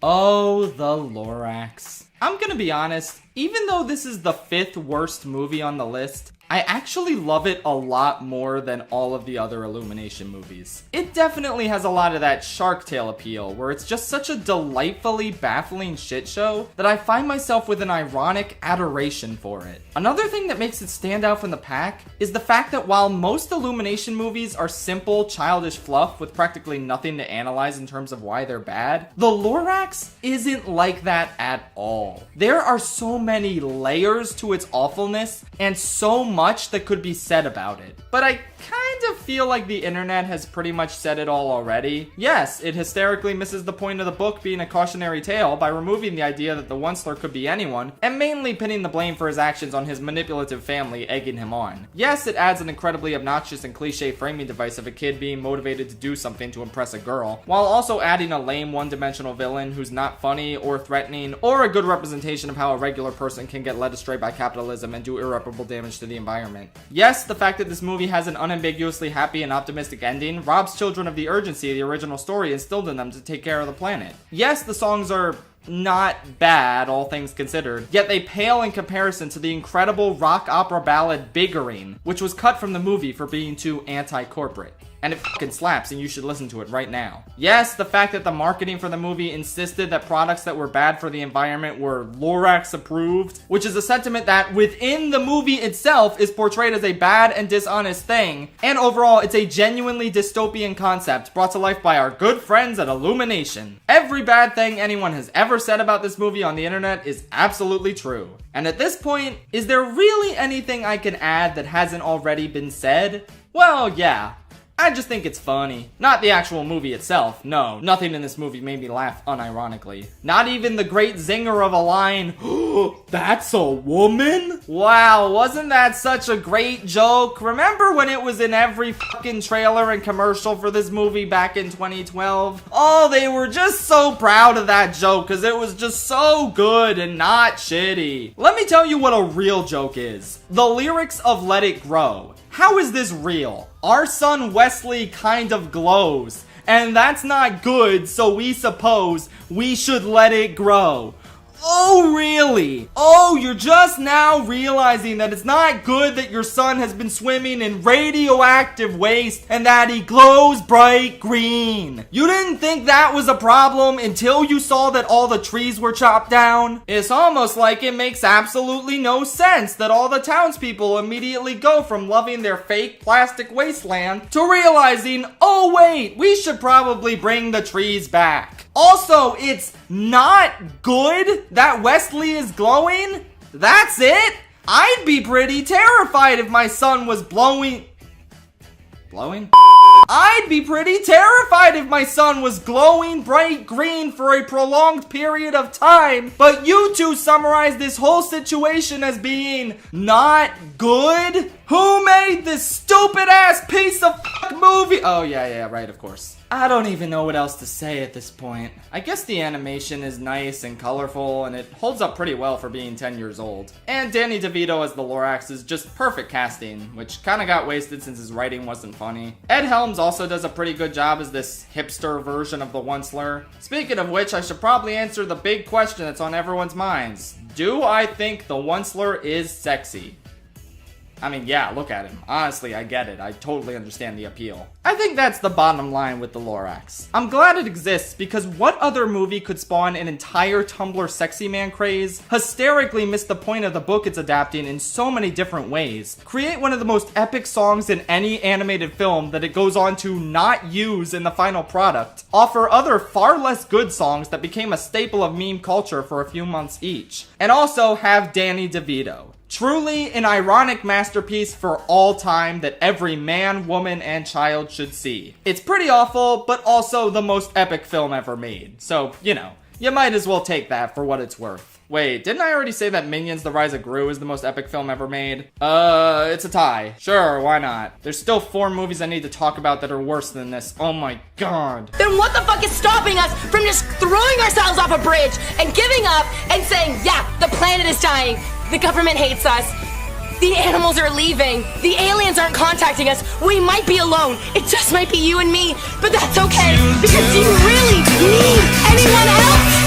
Oh, the Lorax. I'm gonna be honest, even though this is the 5th worst movie on the list, I actually love it a lot more than all of the other Illumination movies. It definitely has a lot of that Shark Tale appeal, where it's just such a delightfully baffling shit show that I find myself with an ironic adoration for it. Another thing that makes it stand out from the pack is the fact that while most Illumination movies are simple, childish fluff with practically nothing to analyze in terms of why they're bad, the Lorax isn't like that at all. There are so many layers to its awfulness and so much that could be said about it. But I kind of feel like the internet has pretty much said it all already. Yes, it hysterically misses the point of the book being a cautionary tale by removing the idea that the Once-Ler could be anyone, and mainly pinning the blame for his actions on his manipulative family egging him on. Yes, it adds an incredibly obnoxious and cliche framing device of a kid being motivated to do something to impress a girl, while also adding a lame one-dimensional villain who's not funny or threatening, or a good representation of how a regular person can get led astray by capitalism and do irreparable damage to the environment. Yes, the fact that this movie has an unambiguously happy and optimistic ending robs children of the urgency of the original story instilled in them to take care of the planet. Yes, the songs are not bad, all things considered, yet they pale in comparison to the incredible rock opera ballad Biggering, which was cut from the movie for being too anti-corporate. And it fucking slaps, and you should listen to it right now. Yes, the fact that the marketing for the movie insisted that products that were bad for the environment were Lorax approved, which is a sentiment that within the movie itself is portrayed as a bad and dishonest thing, and overall it's a genuinely dystopian concept brought to life by our good friends at Illumination. Every bad thing anyone has ever said about this movie on the internet is absolutely true. And at this point, is there really anything I can add that hasn't already been said? Well, yeah. I just think it's funny. Not the actual movie itself, no. Nothing in this movie made me laugh unironically. Not even the great zinger of a line, "That's a woman?" Wow, wasn't that such a great joke? Remember when it was in every fucking trailer and commercial for this movie back in 2012? Oh, they were just so proud of that joke because it was just so good and not shitty. Let me tell you what a real joke is. The lyrics of Let It Grow. How is this real? Our son Wesley kind of glows, and that's not good, so we suppose we should let it grow. Oh, really? Oh, you're just now realizing that it's not good that your son has been swimming in radioactive waste and that he glows bright green. You didn't think that was a problem until you saw that all the trees were chopped down? It's almost like it makes absolutely no sense that all the townspeople immediately go from loving their fake plastic wasteland to realizing, oh wait, we should probably bring the trees back. Also, it's not good that Wesley is glowing? That's it? I'd be pretty terrified if my son was blowing? I'd be pretty terrified if my son was glowing bright green for a prolonged period of time, but you two summarize this whole situation as being not good? Who made this stupid ass piece of movie? Oh yeah, right, of course. I don't even know what else to say at this point. I guess the animation is nice and colorful, and it holds up pretty well for being 10 years old. And Danny DeVito as the Lorax is just perfect casting, which kinda got wasted since his writing wasn't funny. Ed Helms also does a pretty good job as this hipster version of the Once-Ler. Speaking of which, I should probably answer the big question that's on everyone's minds. Do I think the Once-Ler is sexy? I mean, yeah, look at him. Honestly, I get it. I totally understand the appeal. I think that's the bottom line with the Lorax. I'm glad it exists because what other movie could spawn an entire Tumblr sexy man craze, hysterically miss the point of the book it's adapting in so many different ways, create one of the most epic songs in any animated film that it goes on to not use in the final product, offer other far less good songs that became a staple of meme culture for a few months each, and also have Danny DeVito. Truly an ironic masterpiece for all time that every man, woman, and child should see. It's pretty awful, but also the most epic film ever made. So, you know, you might as well take that for what it's worth. Wait, didn't I already say that Minions: The Rise of Gru is the most epic film ever made? It's a tie. Sure, why not? There's still 4 movies I need to talk about that are worse than this. Oh my god. Then what the fuck is stopping us from just throwing ourselves off a bridge and giving up and saying, yeah, the planet is dying. The government hates us. The animals are leaving. The aliens aren't contacting us. We might be alone. It just might be you and me. But that's okay. Because do you really need anyone else?